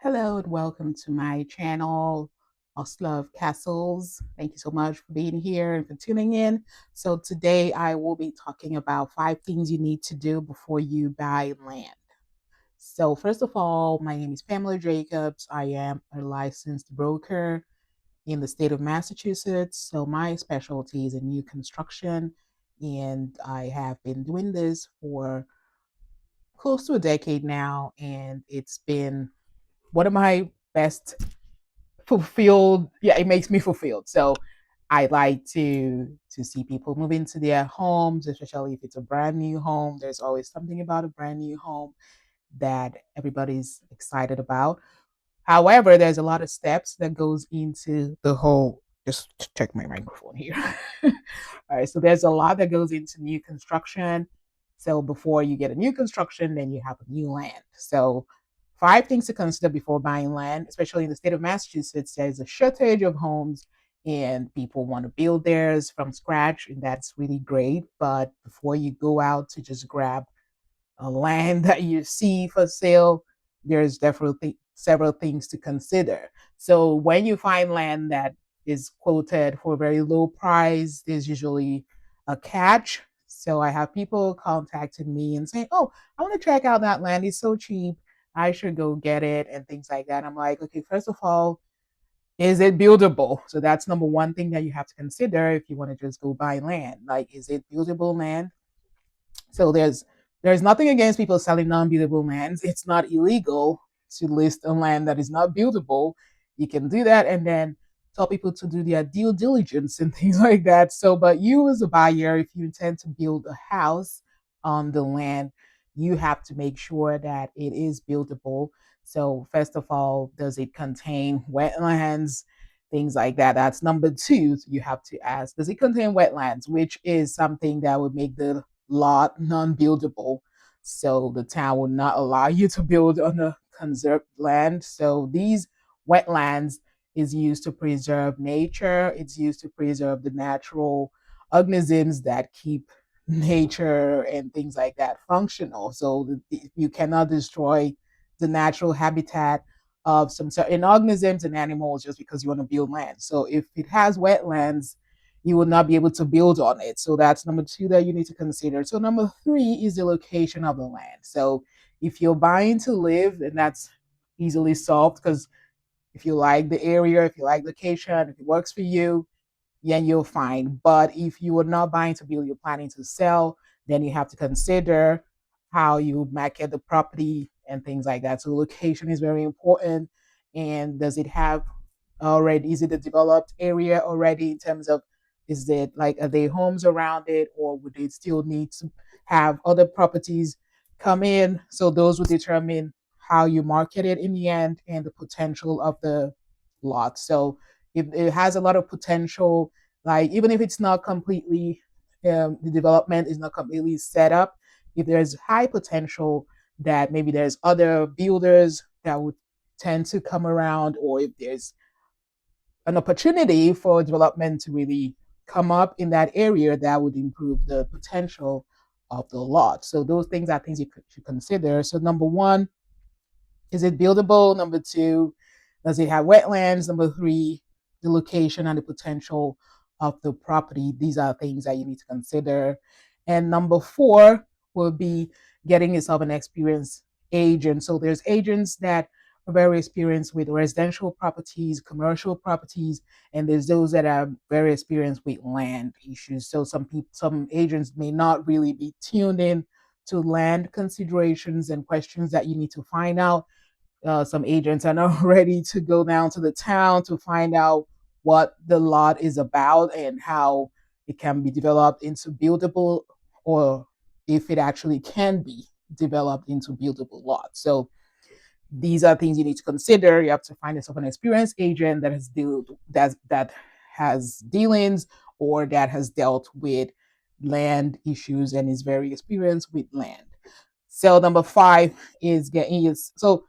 Hello and welcome to my channel, Love Castles. Thank you so much for being here and for tuning in. So today I will be talking about 5 things you need to do before you buy land. So first of all, my name is Pamela Jacobs. I am a licensed broker in the state of Massachusetts. So my specialty is in new construction, and I have been doing this for close to a decade now, and it's been one of my best fulfilled. Yeah, it makes me fulfilled. So I like to see people move into their homes, especially if it's a brand new home. There's always something about a brand new home that everybody's excited about. However, there's a lot of steps that goes into the whole. Just check my microphone here. All right, so there's a lot that goes into new construction. So before you get a new construction, then you have a new land. So 5 things to consider before buying land, especially in the state of Massachusetts. There's a shortage of homes, and people want to build theirs from scratch, and that's really great. But before you go out to just grab a land that you see for sale, there's definitely several things to consider. So when you find land that is quoted for a very low price, there's usually a catch. So I have people contacting me and saying, "Oh, I want to check out that land. It's so cheap. I should go get it," and things like that. I'm like, okay, first of all, is it buildable? So that's number one thing that you have to consider if you want to just go buy land. Like, is it buildable land? So there's nothing against people selling non-buildable lands. It's not illegal to list a land that is not buildable. You can do that and then tell people to do their due diligence and things like that. So, but you as a buyer, if you intend to build a house on the land, you have to make sure that it is buildable. So, first of all, does it contain wetlands? Things like that. That's number two. So you have to ask, does it contain wetlands? Which is something that would make the lot non-buildable. So the town will not allow you to build on a conserved land. So these wetlands is used to preserve nature. It's used to preserve the natural organisms that keep nature and things like that functional. So you cannot destroy the natural habitat of some certain organisms and animals just because you want to build land. So if it has wetlands, you will not be able to build on it. So that's number two that you need to consider. So number three is the location of the land. So if you're buying to live, then that's easily solved because if you like the area, if you like location, if it works for you, then you'll find. But if you are not buying to build, you're planning to sell, then you have to consider how you market the property and things like that. So location is very important. And does it have already, is it a developed area already in terms of, is it like, are there homes around it, or would it still need to have other properties come in? So those will determine how you market it in the end and the potential of the lot. So if it has a lot of potential, like even if it's not completely, the development is not completely set up, if there's high potential that maybe there's other builders that would tend to come around, or if there's an opportunity for development to really come up in that area, that would improve the potential of the lot. So those things are things you should consider. So number one, is it buildable? Number two, does it have wetlands? Number three, the location and the potential of the property. These are things that you need to consider. And number four will be getting yourself an experienced agent. So there's agents that are very experienced with residential properties, commercial properties, and there's those that are very experienced with land issues. So some agents may not really be tuned in to land considerations and questions that you need to find out. Some agents are not ready to go down to the town to find out what the lot is about and how it can be developed into buildable, or if it actually can be developed into buildable lots. So these are things you need to consider. You have to find yourself an experienced agent that has dealings or that has dealt with land issues and is very experienced with land. So number five is getting your, so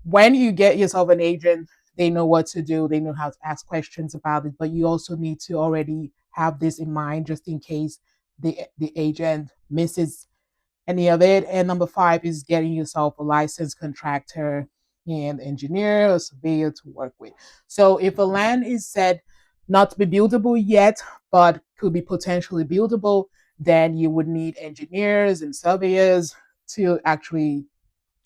when you get yourself an agent, they know what to do, they know how to ask questions about it, but you also need to already have this in mind just in case the agent misses any of it. And number five is getting yourself a licensed contractor and engineer or surveyor to work with. So if a land is said not to be buildable yet, but could be potentially buildable, then you would need engineers and surveyors to actually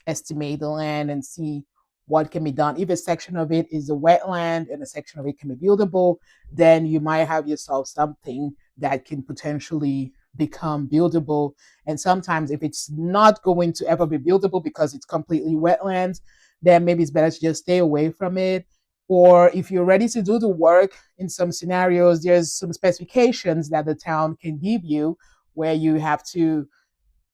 estimate the land and see what can be done. If a section of it is a wetland and a section of it can be buildable, then you might have yourself something that can potentially become buildable. And sometimes, if it's not going to ever be buildable because it's completely wetlands, then maybe it's better to just stay away from it. Or if you're ready to do the work, in some scenarios, there's some specifications that the town can give you where you have to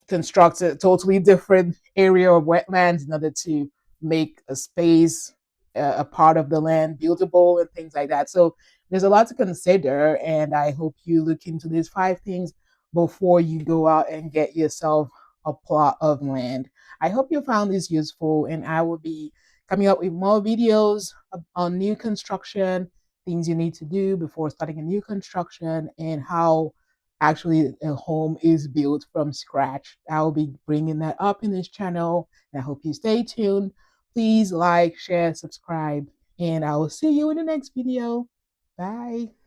construct a totally different area of wetlands in order to make a space, a part of the land buildable and things like that. So there's a lot to consider, and I hope you look into these 5 things before you go out and get yourself a plot of land. I hope you found this useful, and I will be coming up with more videos on new construction, things you need to do before starting a new construction, and how actually a home is built from scratch. I'll be bringing that up in this channel, and I hope you stay tuned. Please like, share, subscribe, and I will see you in the next video. Bye.